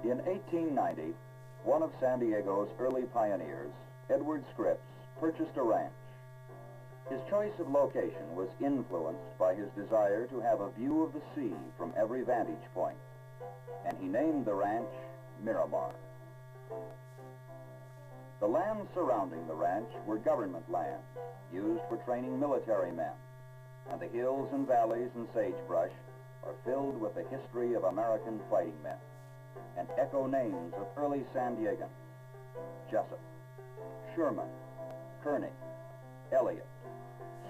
In 1890, one of San Diego's early pioneers, Edward Scripps, purchased a ranch. His choice of location was influenced by his desire to have a view of the sea from every vantage point, and he named the ranch Miramar. The lands surrounding the ranch were government lands, used for training military men, and the hills and valleys and sagebrush are filled with the history of American fighting men and echo names of early San Diegans: Jessup, Sherman, Kearney, Elliott,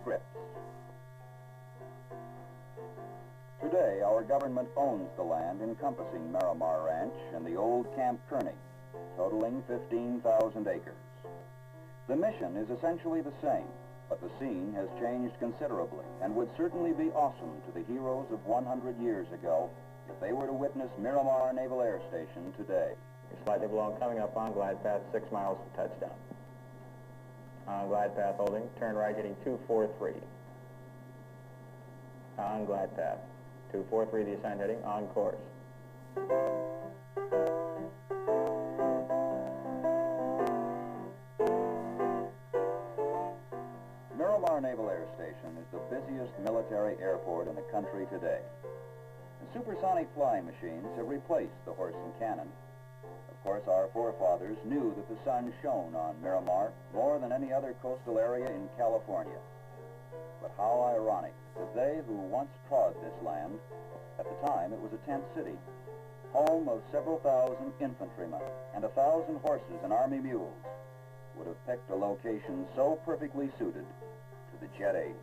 Scripps. Today, our government owns the land encompassing Miramar Ranch and the old Camp Kearney, totaling 15,000 acres. The mission is essentially the same, but the scene has changed considerably and would certainly be awesome to the heroes of 100 years ago if they were to witness Miramar Naval Air Station today. You're slightly below, coming up on glide path 6 miles for touchdown. On glide path holding, turn right heading 243. On glide path 243, the assigned heading, on course. Miramar Naval Air Station is the busiest military airport in the country today. And supersonic flying machines have replaced the horse and cannon. Of course, our forefathers knew that the sun shone on Miramar more than any other coastal area in California. But how ironic that they who once trod this land, at the time it was a tent city, home of several thousand infantrymen and 1,000 horses and army mules, would have picked a location so perfectly suited to the jet age.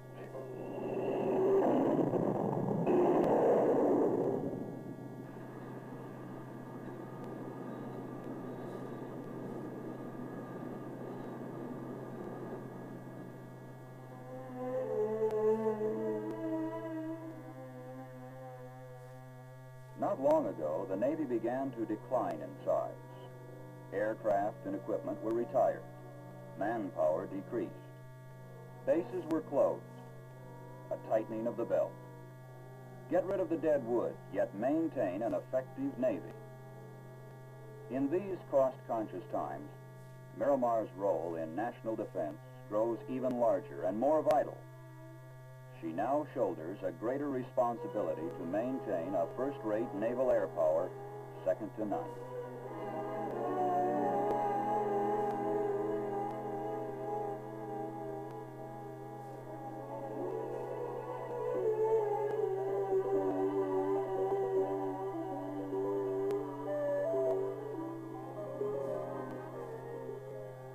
Not long ago, the Navy began to decline in size. Aircraft and equipment were retired. Manpower decreased. Bases were closed. A tightening of the belt. Get rid of the dead wood, yet maintain an effective Navy. In these cost-conscious times, Miramar's role in national defense grows even larger and more vital. She now shoulders a greater responsibility to maintain a first-rate naval air power second to none.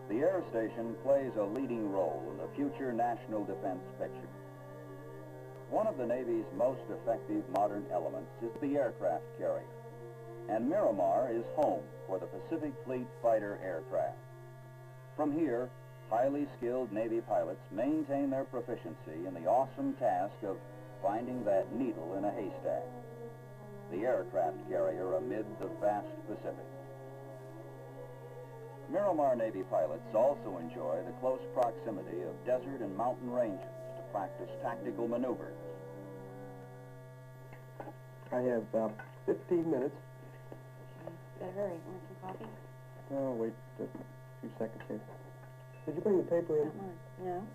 The air station plays a leading role in the future national defense picture. One of the Navy's most effective modern elements is the aircraft carrier, and Miramar is home for the Pacific Fleet fighter aircraft. From here, highly skilled Navy pilots maintain their proficiency in the awesome task of finding that needle in a haystack, the aircraft carrier amid the vast Pacific. Miramar Navy pilots also enjoy the close proximity of desert and mountain ranges to practice tactical maneuvers. I have about 15 minutes. Better hurry. Want some coffee? Oh, wait just a few seconds here. Did you bring the paper in? No.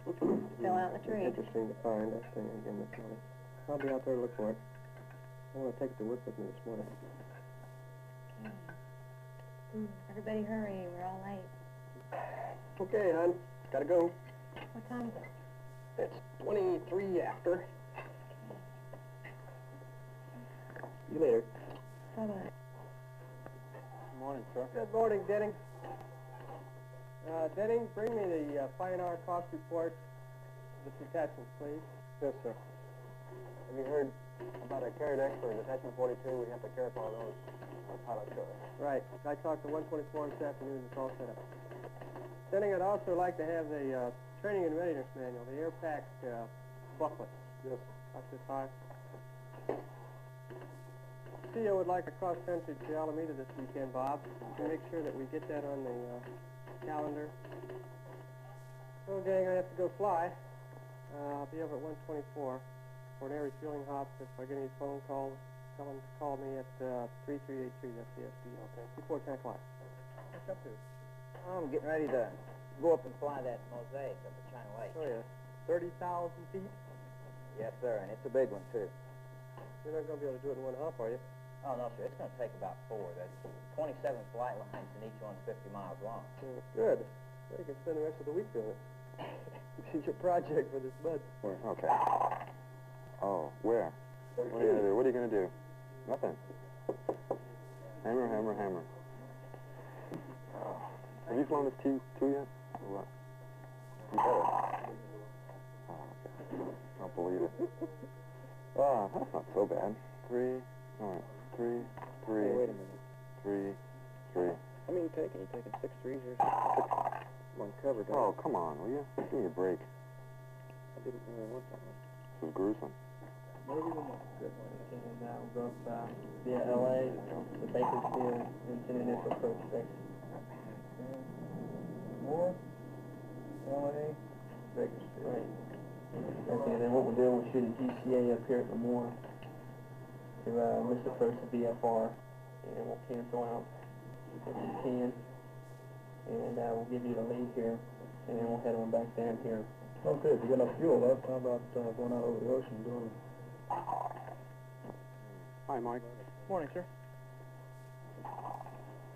Fill out the tree. Interesting to find that thing again this morning. I'll be out there to look for it. I want to take it to work with me this morning. Okay. Everybody hurry. We're all late. Okay, hon. Gotta go. What time is it? It's 23 after. See you later. Bye-bye. Good morning, sir. Good morning, Denning. Denning, bring me the fine hour cost report of the detachments, please. Yes, sir. Have you heard about a carrier deck for Detachment 42? We have to care for all those pilot shows. Right. I talked to 124 this afternoon. It's all set up. Denning, I'd also like to have the training and readiness manual, the air pack booklet. Yes. About this high. CEO would like a cross-country to Alameda this weekend, Bob. Can you make sure that we get that on the calendar? Oh, gang, I have to go fly. I'll be over at 124 for an air refueling hop if I get any phone calls. Someone called me at 3383, that's the SD. Okay. Before 10 o'clock. What's up to? I'm getting ready to go up and fly that mosaic up at China Lake. Oh, yeah. 30,000 feet? Yes, sir, and it's a big one, too. You're not going to be able to do it in one hop, are you? Oh, no, sir, it's going to take about 4. There's 27 flight lines, and each one's 50 miles long. Good. Well, you can spend the rest of the week doing it. This is your project for this bud. Where? Okay. Oh, where? What are you going to do? What are you going to do? Nothing. Hammer, hammer, hammer. Have you flown this T2 yet? Or what? You better. Oh, okay. I don't believe it. Oh, that's not so bad. 3, all right, 3, 3. Hey, wait a minute. 3, 3. How many are you taking? You taking 6 threes or something? One covered. Oh, come on, will you? Give me a break. I didn't really want that one. This is gruesome. Maybe the next good one. And we'll go up via L.A., the Bakersfield, into the initial approach fix. Moore, L.A., Bakersfield. Right. Okay, then what we'll do, we'll shoot a GCA up here at Lemoore to miss approach to BFR, and we'll cancel out if we can, and we'll give you the lead here, and then we'll head on back down here. Okay, if you got enough fuel left, how about going out over the ocean and doing it? Hi, Mike. Morning, sir.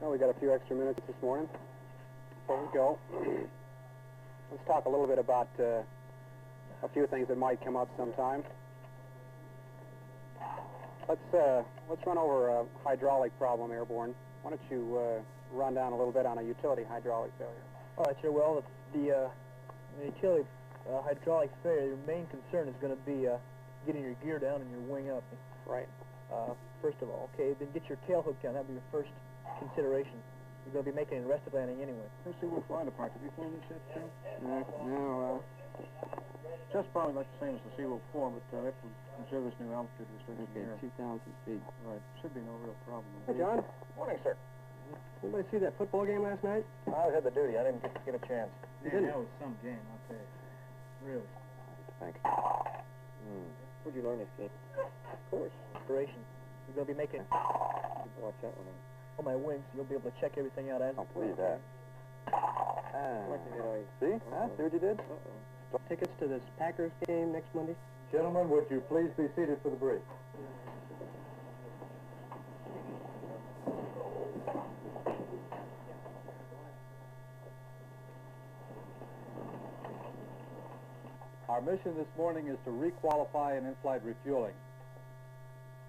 Well, we got a few extra minutes this morning. Before we go, let's talk a little bit about a few things that might come up sometime. Let's run over a hydraulic problem airborne. Why don't you run down a little bit on a utility hydraulic failure? All right, sir. Well, the utility hydraulic failure, your main concern is going to be getting your gear down and your wing up. Right. First of all, okay, then get your tail hook down. That'll be your first consideration. You're going to be making an arrested landing anyway. Let's see, we'll fly departure. Have you flown this yet, Joe? No, Just probably like the same as the Seaview 4, but they have to consider this new altitude restriction here. 2,000 feet. Right. Should be no real problem. Hey, John. Morning, sir. Anybody see that football game last night? I was at the duty. I didn't get a chance. You didn't? That was some game, I'll tell you. Really. Thanks. Where'd you learn this game? Of course. Inspiration. You're going to be making... Watch that one out. On my wings, you'll be able to check everything out as... I don't believe that. See? Huh? See what you did? Tickets to this Packers game next Monday? Gentlemen, would you please be seated for the brief? Our mission this morning is to requalify an in-flight refueling.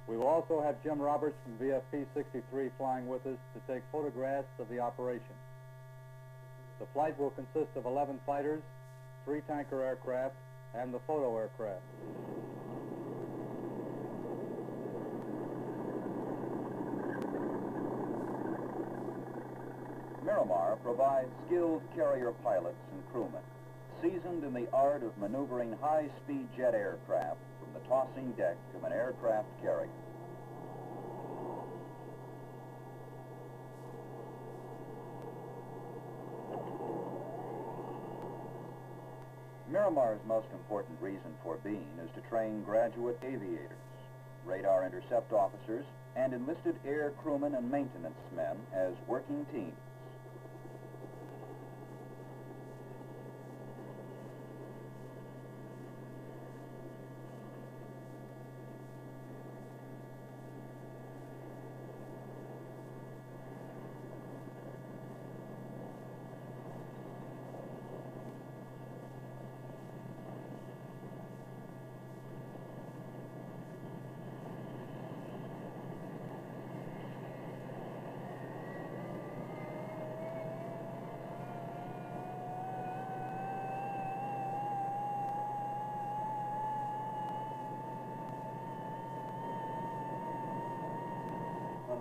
We will also have Jim Roberts from VFP 63 flying with us to take photographs of the operation. The flight will consist of 11 fighters, 3 tanker aircraft, and the photo aircraft. Miramar provides skilled carrier pilots and crewmen, seasoned in the art of maneuvering high-speed jet aircraft from the tossing deck of an aircraft carrier. Miramar's most important reason for being is to train graduate aviators, radar intercept officers, and enlisted air crewmen and maintenance men as working teams.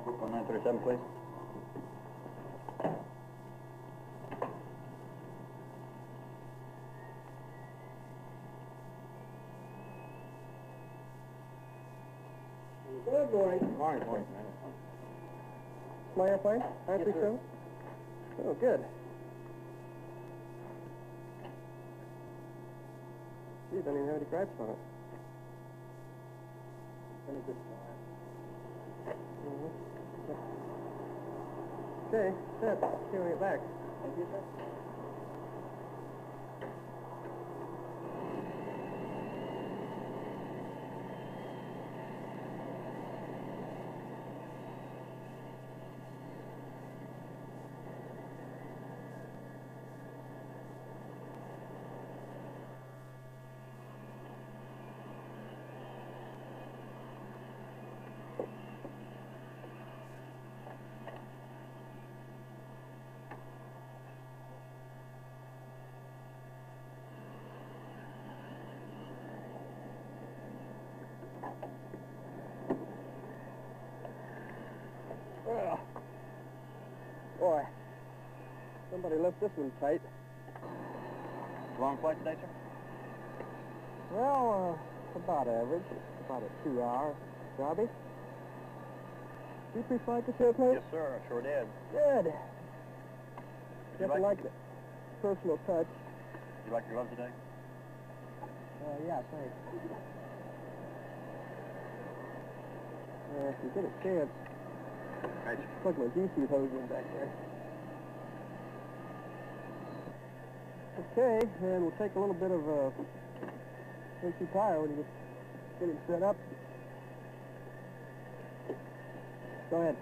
Book on 937, please. Good morning. Morning. My airplane? 937? Oh, good. Geez, I don't even have any gripes on it. Okay, set. See you when we get back. Thank you, sir. Well, boy, somebody left this one tight. Long flight today, sir? Well, about average. About a 2-hour jobby. You pre-flight this airplane? Yes, sir. I sure did. Good. you Nothing like the personal touch. You like your glove today? Yeah, thanks. If you get a chance, Right. plug my G-suit hose in back there. Okay, and we'll take a little bit of AC tire when you get him set up. Go ahead.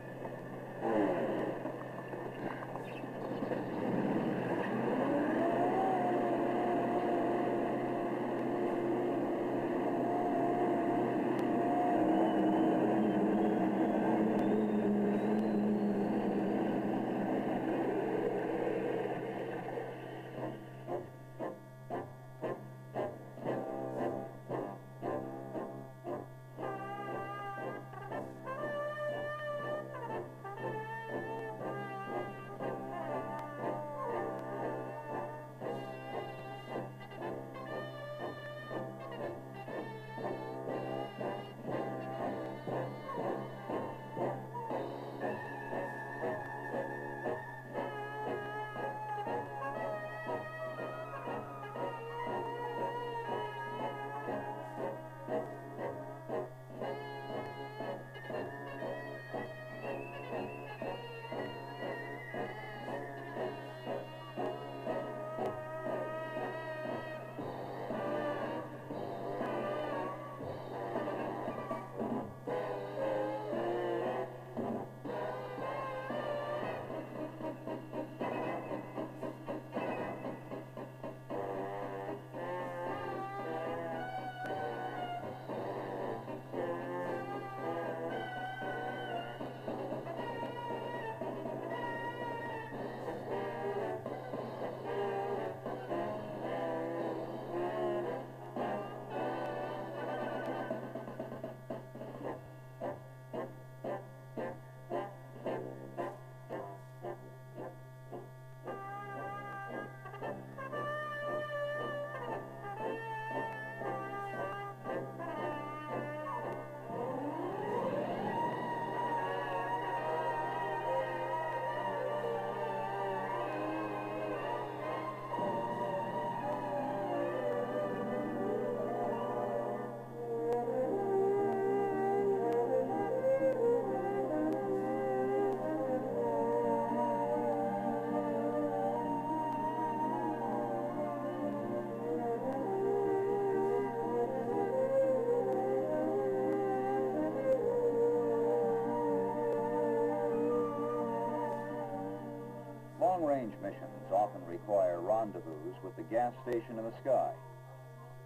Long-range missions often require rendezvous with the gas station in the sky.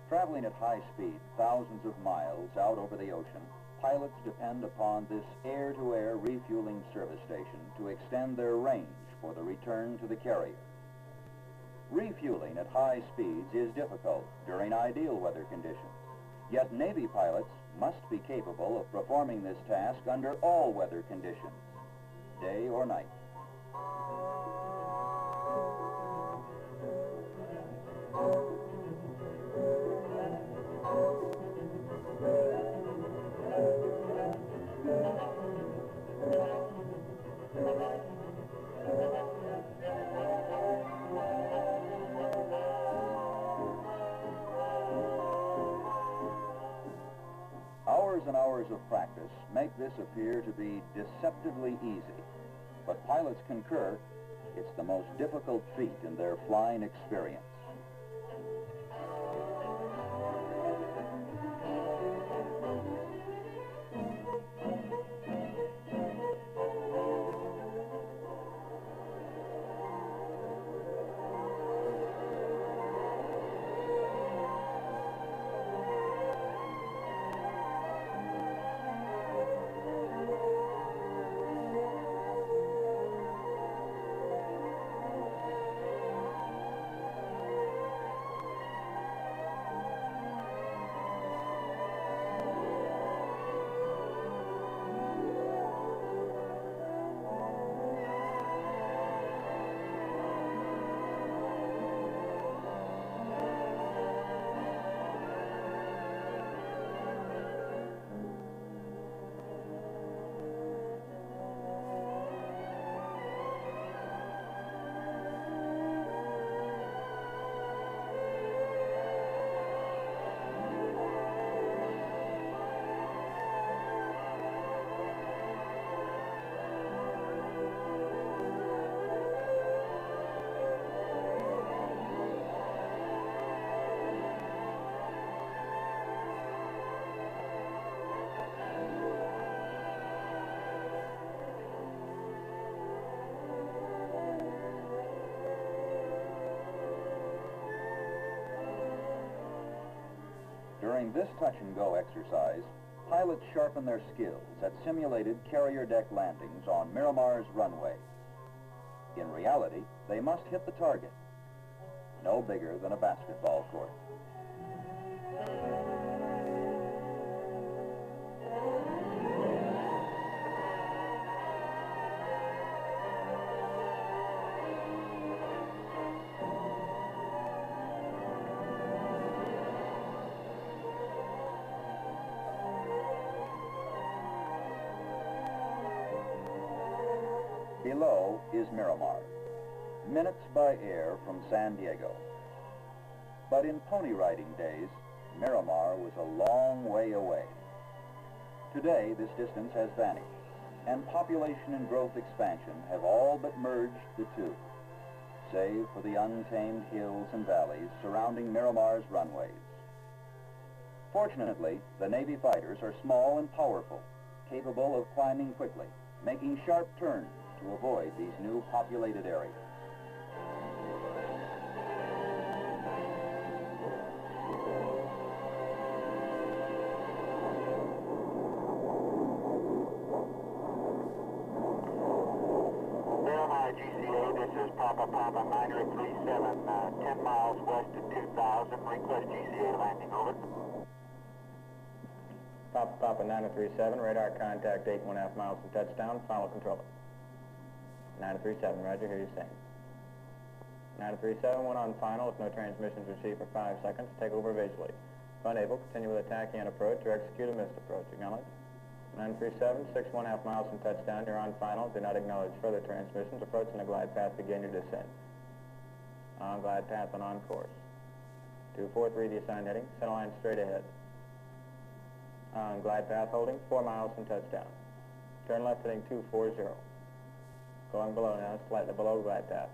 Traveling at high speed, thousands of miles out over the ocean, pilots depend upon this air-to-air refueling service station to extend their range for the return to the carrier. Refueling at high speeds is difficult during ideal weather conditions, yet Navy pilots must be capable of performing this task under all weather conditions, day or night. Hours and hours of practice make this appear to be deceptively easy, but pilots pilots concur, it's the most difficult feat in their flying experience. During this touch-and-go exercise, pilots sharpen their skills at simulated carrier deck landings on Miramar's runway. In reality, they must hit the target, no bigger than a basketball court. Below is Miramar, minutes by air from San Diego. But in pony riding days, Miramar was a long way away. Today, this distance has vanished, and population and growth expansion have all but merged the two, save for the untamed hills and valleys surrounding Miramar's runways. Fortunately, the Navy fighters are small and powerful, capable of climbing quickly, making sharp turns to avoid these new populated areas. Miramar GCA, this is Papa 937, 10 miles west of 2000. Request GCA landing, over. Papa 937, radar contact 8.5 miles from touchdown, final controller. 937, roger, hear you saying. 937, one on final, if no transmissions received for 5 seconds, take over visually. If unable, continue with a tachyon approach or execute a missed approach. Acknowledge. 937, 6.5 miles from touchdown, you're on final, do not acknowledge further transmissions, approaching the glide path, begin your descent. On glide path and on course. 243, the assigned heading, center line straight ahead. On glide path holding, 4 miles from touchdown. Turn left heading 240. Going below now, slightly below glide path.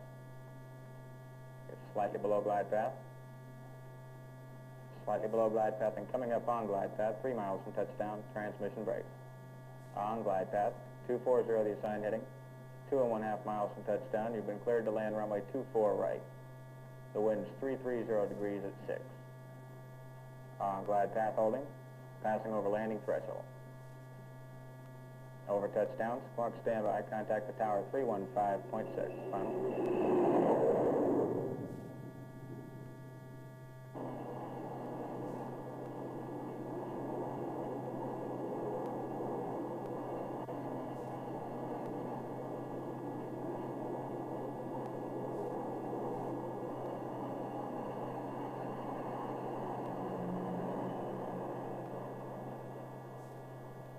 It's slightly below glide path. Slightly below glide path and coming up on glide path, 3 miles from touchdown, transmission brake. On glide path, 240 the assigned heading, 2.5 miles from touchdown. You've been cleared to land runway 24 right. The wind's 330 degrees at 6. On glide path holding, passing over landing threshold. Over touchdowns, mark standby, contact the tower 315.6, final.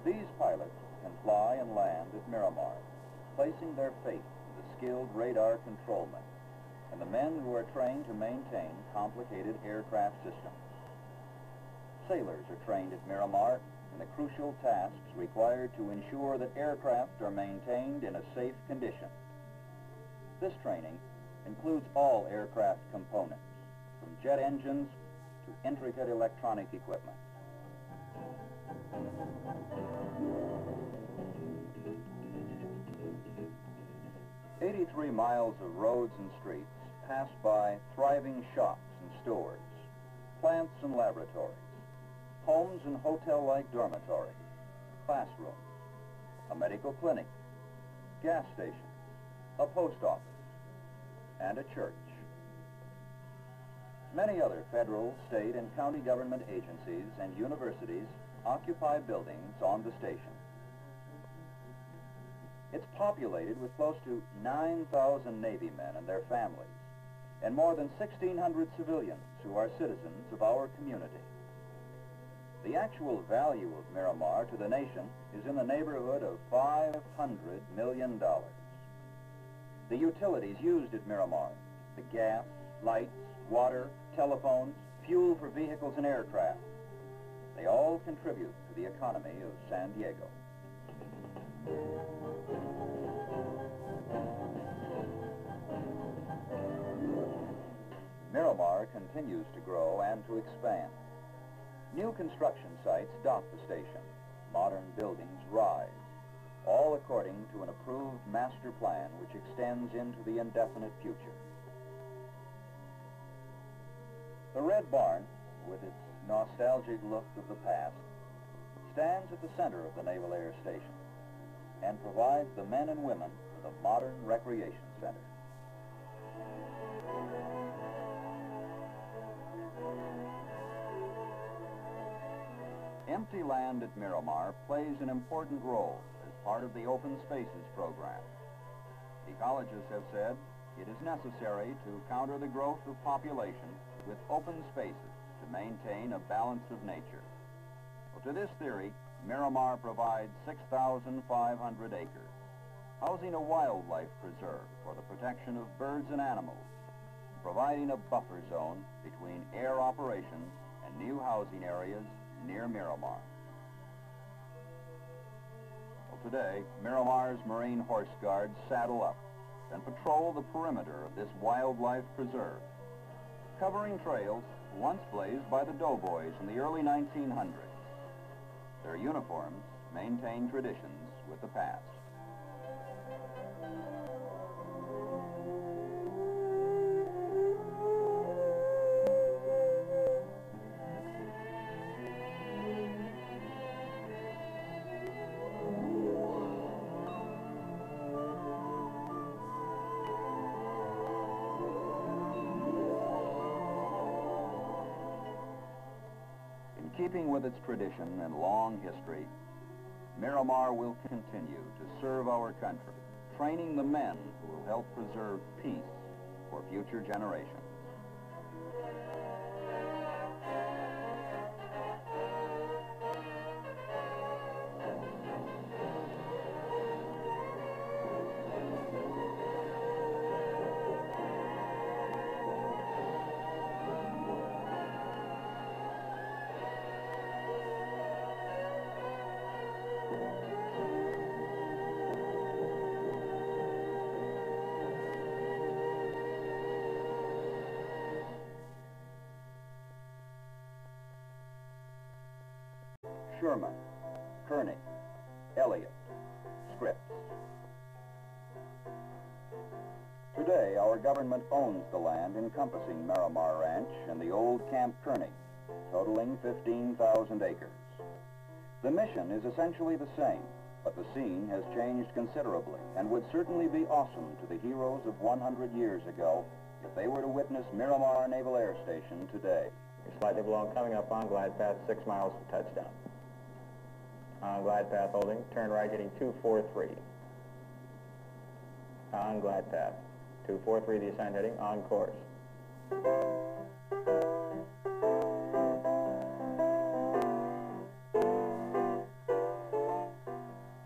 These pilots can fly and land at Miramar, placing their faith in the skilled radar controlmen and the men who are trained to maintain complicated aircraft systems. Sailors are trained at Miramar in the crucial tasks required to ensure that aircraft are maintained in a safe condition This training includes all aircraft components, from jet engines to intricate electronic equipment. "83 miles of roads and streets pass by thriving shops and stores, plants and laboratories, homes and hotel-like dormitories, classrooms, a medical clinic, gas stations, a post office, and a church. Many other federal, state, and county government agencies and universities occupy buildings on the station. It's populated with close to 9,000 Navy men and their families, and more than 1,600 civilians who are citizens of our community. The actual value of Miramar to the nation is in the neighborhood of $500 million. The utilities used at Miramar, the gas, lights, water, telephones, fuel for vehicles and aircraft, they all contribute to the economy of San Diego. Miramar continues to grow and to expand. New construction sites dot the station. Modern buildings rise, all according to an approved master plan which extends into the indefinite future. The Red Barn, with its nostalgic look of the past, stands at the center of the Naval Air Station and provides the men and women with a modern recreation center. Empty land at Miramar plays an important role as part of the Open Spaces program. Ecologists have said it is necessary to counter the growth of population with open spaces to maintain a balance of nature. Well, to this theory, Miramar provides 6,500 acres, housing a wildlife preserve for the protection of birds and animals, providing a buffer zone between air operations and new housing areas near Miramar. Well, today, Miramar's Marine Horse Guards saddle up and patrol the perimeter of this wildlife preserve, covering trails once blazed by the doughboys in the early 1900s. Their uniforms maintain traditions with the past. Keeping with its tradition and long history, Miramar will continue to serve our country, training the men who will help preserve peace for future generations. Sherman, Kearney, Elliott, Scripps. Today, our government owns the land encompassing Miramar Ranch and the old Camp Kearney, totaling 15,000 acres. The mission is essentially the same, but the scene has changed considerably and would certainly be awesome to the heroes of 100 years ago if they were to witness Miramar Naval Air Station today. You're slightly below, coming up on glide path 6 miles to touchdown. On glide path holding, turn right heading 243. On glide path 243, the assigned heading, on course.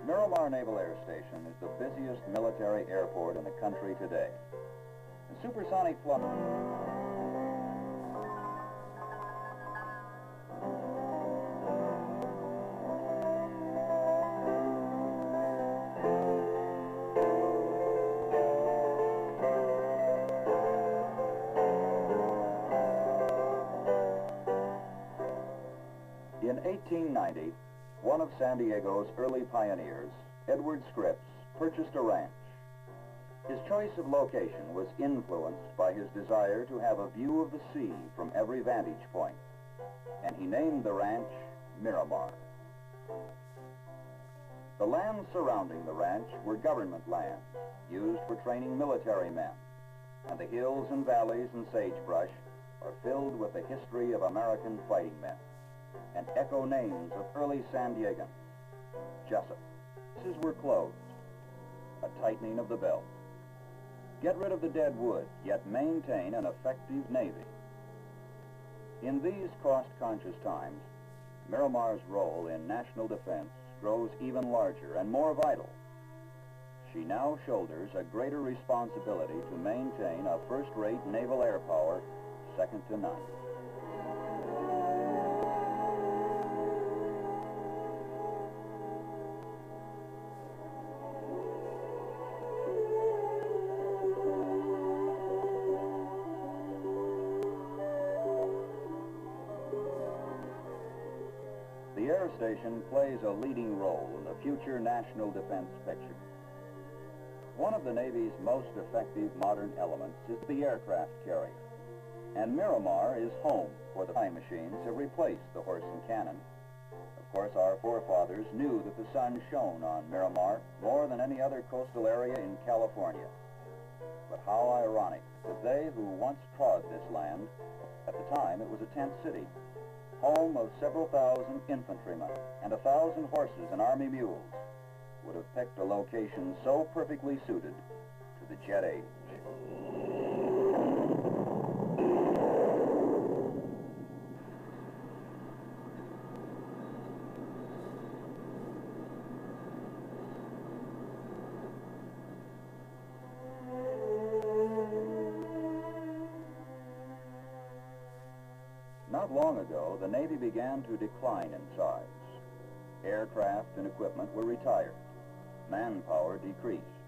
Miramar Naval Air Station is the busiest military airport in the country today. The supersonic flight. 1890, one of San Diego's early pioneers, Edward Scripps, purchased a ranch. His choice of location was influenced by his desire to have a view of the sea from every vantage point, and he named the ranch Miramar. The lands surrounding the ranch were government lands, used for training military men, and the hills and valleys and sagebrush are filled with the history of American fighting men and echo names of early San Diegans. Jessup. Places were closed, a tightening of the belt. Get rid of the dead wood, yet maintain an effective Navy. In these cost-conscious times, Miramar's role in national defense grows even larger and more vital. She now shoulders a greater responsibility to maintain a first-rate naval air power second to none. The air station plays a leading role in the future national defense picture. One of the Navy's most effective modern elements is the aircraft carrier, and Miramar is home for the flying machines that replaced the horse and cannon. Of course, our forefathers knew that the sun shone on Miramar more than any other coastal area in California. But how ironic that they who once trod this land, at the time it was a tent city, home of several thousand infantrymen and 1,000 horses and army mules, would have picked a location so perfectly suited to the jet age. Not long ago, the Navy began to decline in size. Aircraft and equipment were retired. Manpower decreased.